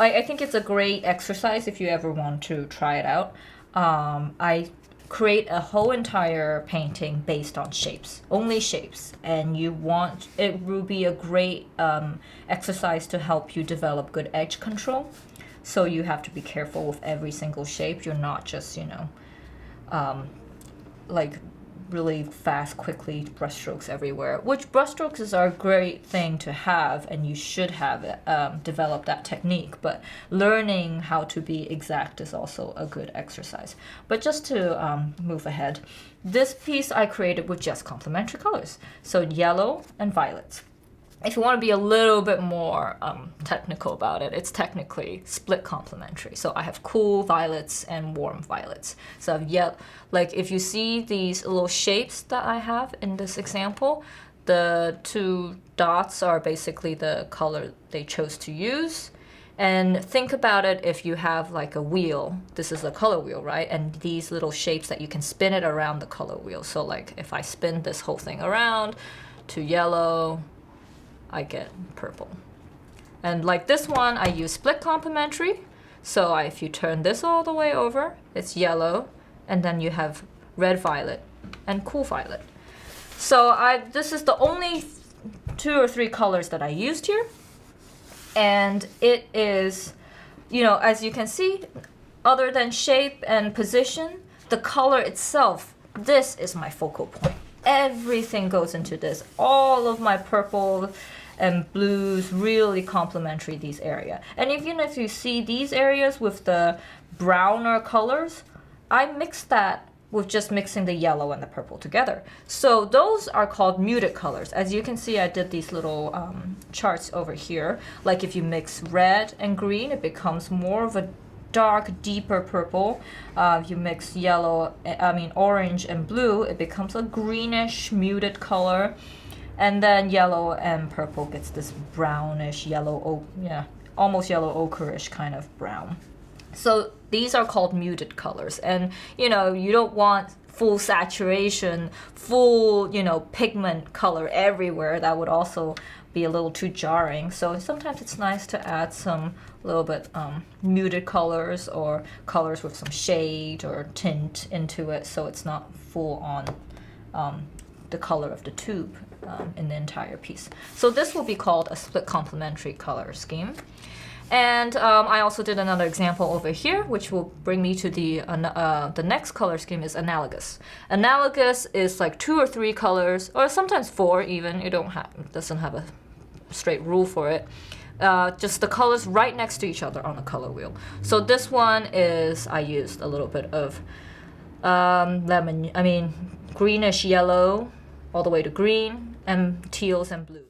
I think it's a great exercise if you ever want to try it out. I create a whole entire painting based on shapes, only shapes, and it will be a great exercise to help you develop good edge control. So you have to be careful with every single shape. You're not just, like really fast, quickly brushstrokes everywhere, which brushstrokes are a great thing to have, and you should have developed that technique. But learning how to be exact is also a good exercise. But just to move ahead, this piece I created with just complementary colors. So yellow and violets. If you want to be a little bit more technical about it, it's technically split complementary. So I have cool violets and warm violets. So like if you see these little shapes that I have in this example, the two dots are basically the color they chose to use. And think about it if you have like a wheel. This is a color wheel, right? And these little shapes that you can spin it around the color wheel. So like if I spin this whole thing around to yellow, I get purple. And like this one, I use split complementary. So if you turn this all the way over, it's yellow, and then you have red violet and cool violet. So this is the only 2 or 3 colors that I used here. And it is, as you can see, other than shape and position, the color itself, this is my focal point. Everything goes into this. All of my purple and blues really complementary these areas. And even if you see these areas with the browner colors, I mix that with just mixing the yellow and the purple together. So those are called muted colors. As you can see, I did these little charts over here. Like if you mix red and green, it becomes more of a dark, deeper purple. If you mix orange and blue, it becomes a greenish muted color. And then yellow and purple gets this brownish yellow, almost yellow ochreish kind of brown. So these are called muted colors. And you don't want full saturation, full, pigment color everywhere. That would also be a little too jarring. So sometimes it's nice to add some little bit muted colors or colors with some shade or tint into it, so it's not full on the color of the tube in the entire piece. So this will be called a split complementary color scheme. And I also did another example over here, which will bring me to the next color scheme is analogous. Analogous is like 2 or 3 colors, or sometimes 4 even. It doesn't have a straight rule for it. Just the colors right next to each other on the color wheel. So this one is, I used a little bit of greenish yellow all the way to green, and teals and blues.